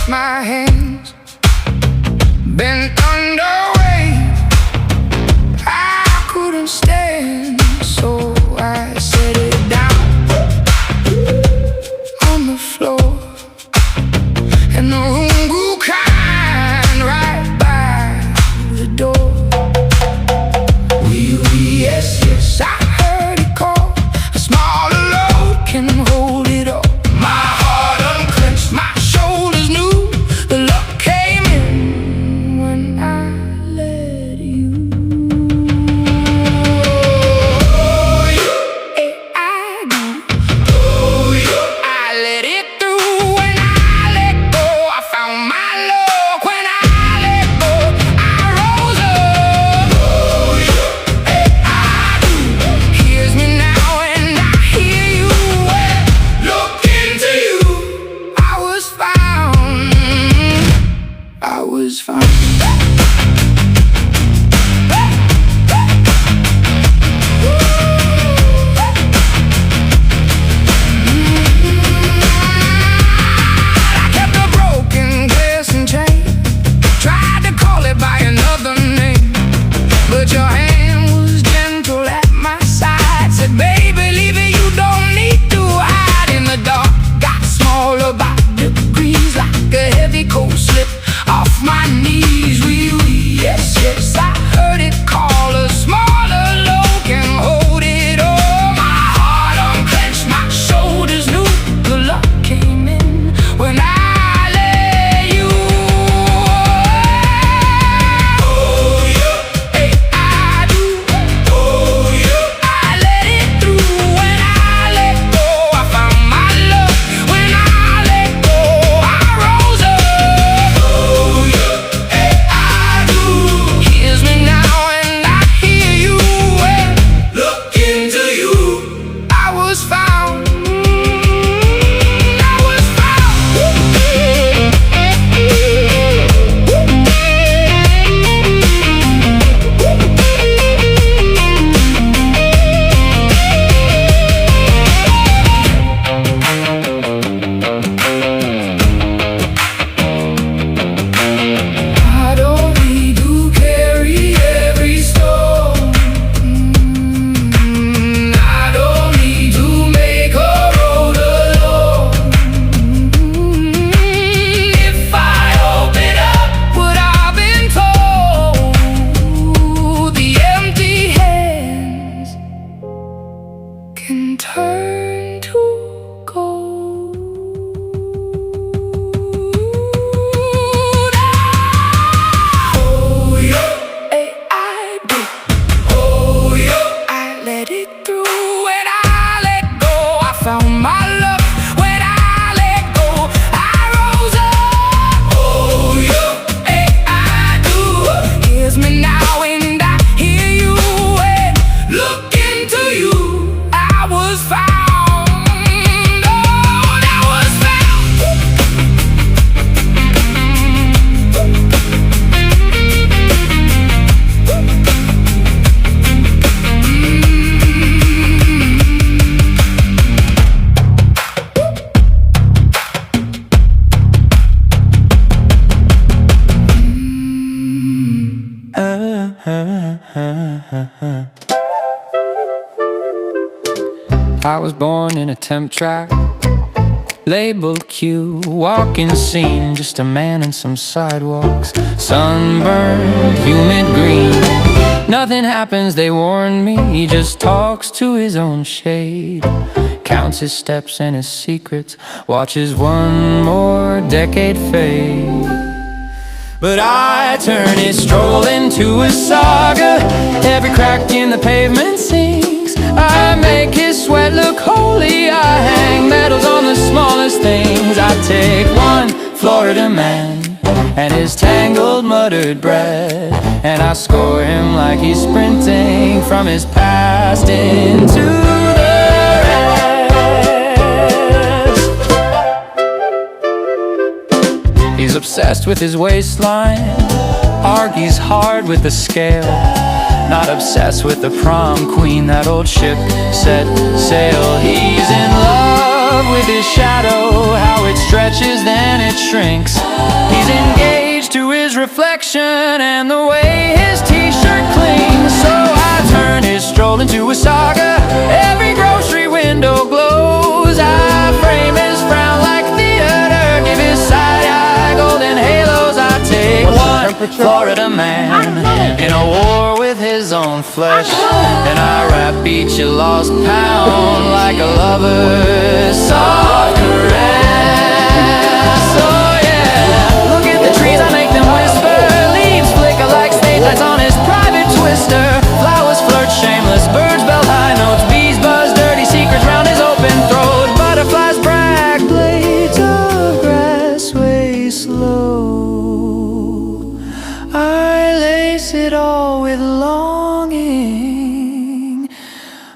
left my hands bent under weight I couldn't stand, so I set it down on the floor, and the room grew kind right by the door. Yes, yes, I heard it call. A smaller load can hold it all. My heart unclenched, my shoulders knew the luck came in when I let you. Oh, yeah, I do. Oh, yeah, I let it through. When I let go, I found my love. When I let go, I rose up. Oh, yeah. Here's me now and I hear you. Look into you. I was found. I was found. I kept a broken glass and chain. Tried to call it by another name, but your hand was gentle at my side. Said, baby, leave it, you don't need to hide. In the dark, got smaller by degrees, like a heavy coat slip off my knees. Yes, yes, I heard it call. A smaller load can hold it all. My heart unclenched, my shoulders knew the luck came in when I let you. Oh, yeah, hey, I do. Oh, yeah, I let it through. When I let go, I found my love. When I let go, I rose up. Oh, yeah, hey, I do. Here's me now and I hear you. Look into you. I was found. I was I don't need to carry every stone. I don't need to make a road alone. If I open up what I've been told, the empty hands can turn to gold. Oh, yeah, hey, I do. Oh, yeah, I let it through. When I let go, I found my love. When I let go, I rose up. Oh, yeah, hey, I do. Here's me now and I hear you. Look into you. I was found. Oh, I was I was born in a temp track, labeled Q, walking scene, just a man and some sidewalks, sunburned, humid green. Nothing happens, they warn me, he just talks to his own shade, counts his steps and his secrets, watches one more decade fade. But I turn his stroll into a saga, every crack in the pavement sinks. I make his sweat look holy, I hang medals on the smallest things. I take one Florida man and his tangled muttered breath, and I score him like he's sprinting from his past into the rest. He's obsessed with his waistline, argues hard with the scale, not obsessed with the prom queen that old ship set sail. He's in love with his shadow, how it stretches then it shrinks. shrinks. He's engaged to his reflection and the way his t-shirt clings. So I turn his stroll into a saga. Every grocery window glows. I frame his frown like theater, give his side-eye golden halos. I take one Florida man in a war with his own flesh, and I wrap each lost pound like a lover's soft caress. Oh yeah, look at the trees, I make them whisper. Leaves flicker like stage lights on his private twister. Flowers flirt shameless, birds bell high notes. Bees buzz dirty secrets round his open throat. Butterflies brag, blades of grass sway slow. I lace it all with longing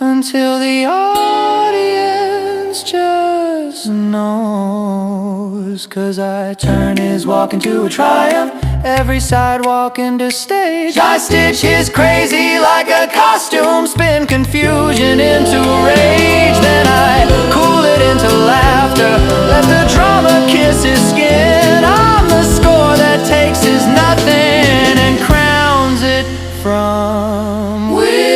until the audience just knows. 'Cause I turn his walk into a triumph, every sidewalk into stage. I stitch his crazy like a costume, spin confusion into rage. Then I cool it into laughter, let the drama kiss his skin. I'm the score that takes his nothing and crowns it from within.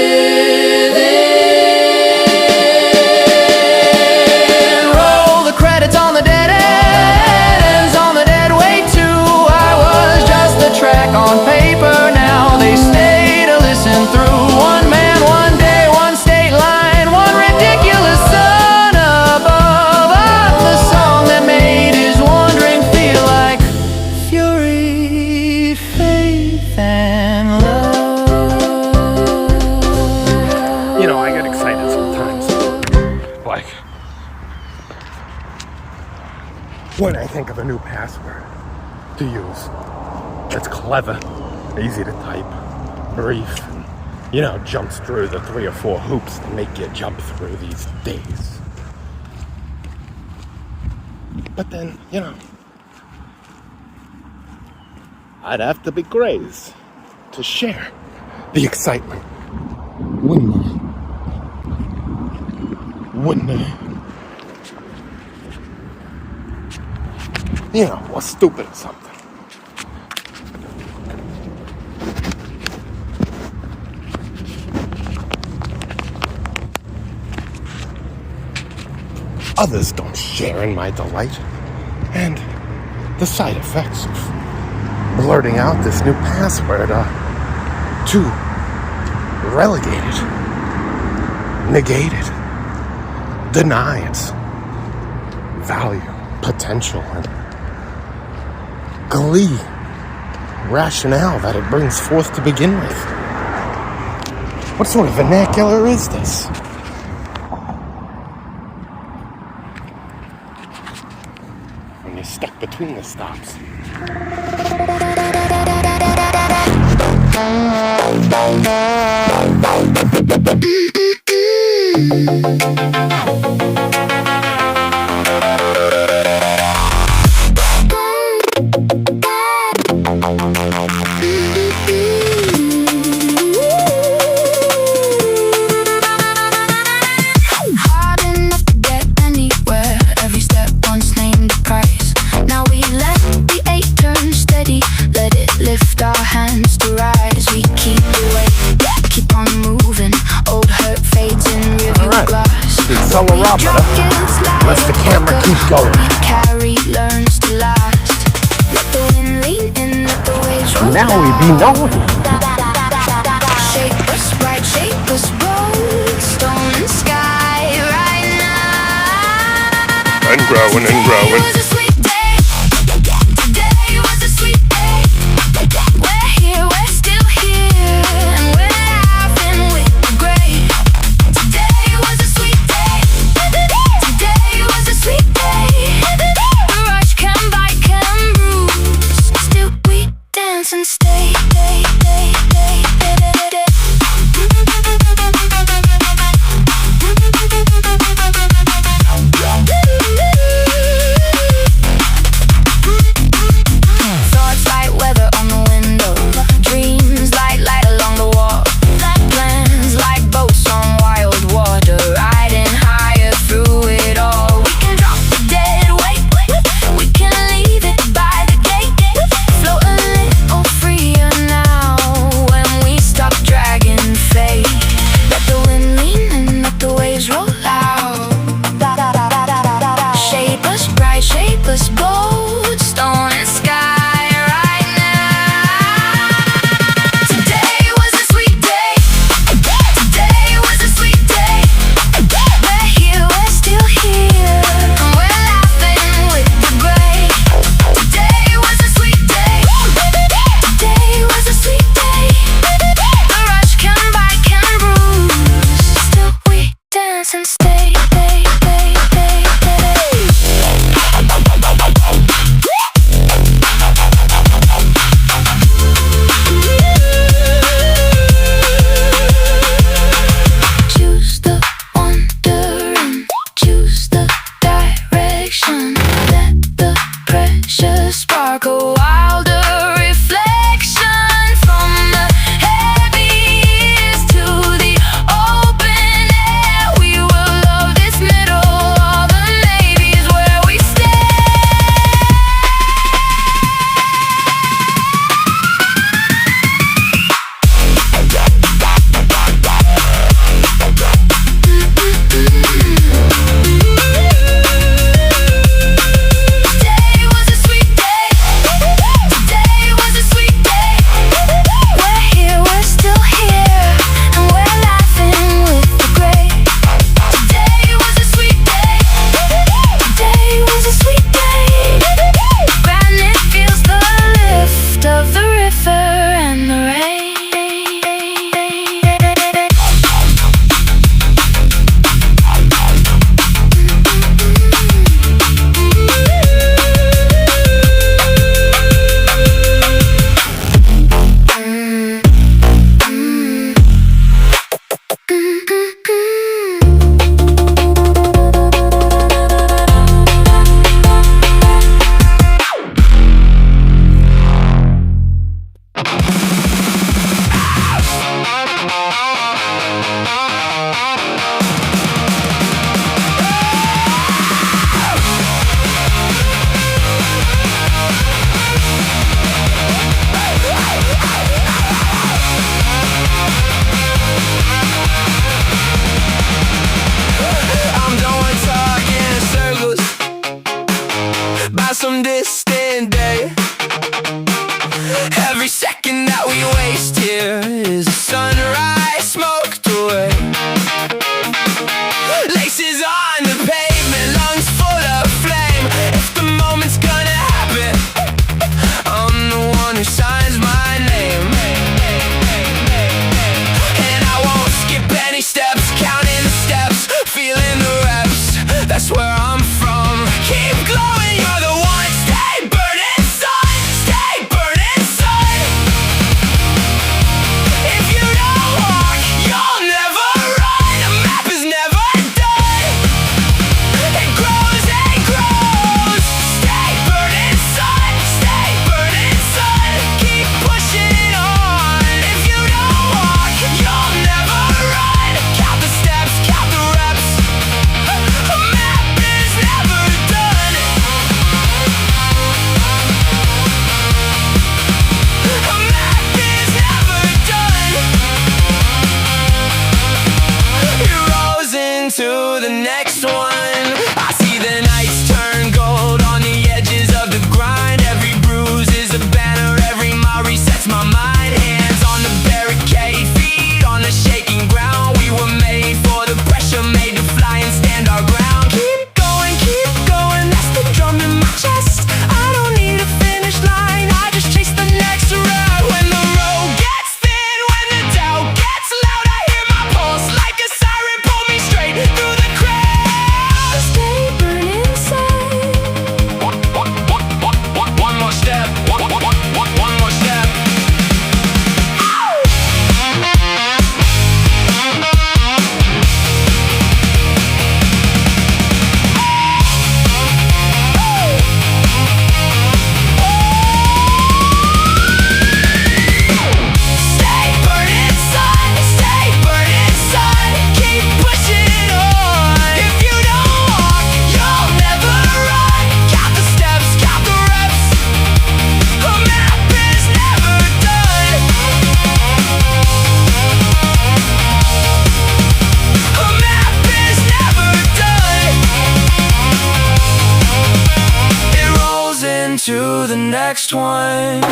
Roll the credits on the dead ends, on the dead weight too. I was just the track on paper, now they stay to listen through. One man, one day, one state line, one ridiculous sun above. I'm the song that made his wandering feel like fury, faith, and love. You know, I get excited sometimes. Like, when I think of a new password to use that's clever, easy to type, brief, and, you know, jumps through the 3 or 4 hoops to make you jump through these days. But then, you know, I'd have to be crazy to share the excitement. Wouldn't I? You know, or stupid or something. Others don't share in my delight, and the side effects of blurting out this new password are too relegated, negated, deny its value, potential, and glee, rationale that it brings forth to begin with. What sort of vernacular is this? When you're stuck between the stops. Hard enough to get anywhere. Every step once named a price. Now we let the 8 turn steady. Let it lift our hands to rise. We keep away, keep on moving. Old hurt fades in review glass. C Soliloquy. Let the camera keep going. Carry learns to last. Let the wind lean in, let the waves roll. Now we be known. Shape us right, shape us bold. Stone and sky right now. And growing and growing. Today was a sweet day. Today was a sweet day. We're here, we're still here, and we're laughing with the gray. Today was a sweet day. Today was a sweet day. The rush can bite, can bruise. Still we dance and stay. some distant day. Every second that we waste here is a sunrise smoked away. Laces on the pavement, lungs full of flame. If the moment's gonna happen, I'm the one who signs my name. And I won't skip any steps, counting the steps, feeling the reps. That's where I'm from. Keep glowing, you're the one. Stay burning, sun. Stay burning, sun. If you don't walk, you'll never run. A map is never done. It grows and grows. Stay burning, sun. Stay burning, sun. Keep pushing on. If you don't walk, you'll never run. Count the steps, count the reps. A map is never done. A map is never done. He rolls into the next one. I see the nights turn gold on the edges of the grind. Every bruise is a banner, every mile resets my mind. Hands on the barricade, feet on the shaking ground. We were made for the pressure, made to fly and stand our ground. Keep going, that's the drum in my chest. I don't need a finish line, I just chase the next round. When the road gets thin, when the doubt gets loud, I hear my pulse like a siren, pull me straight through the crowd. Stay burning inside. One more step. One more step. Stay burning, sun. Stay burning, sun. Keep pushing on. If you don't walk, you'll never run. Count the steps, count the reps. A map is never done. A map is never done. It rolls into the next one.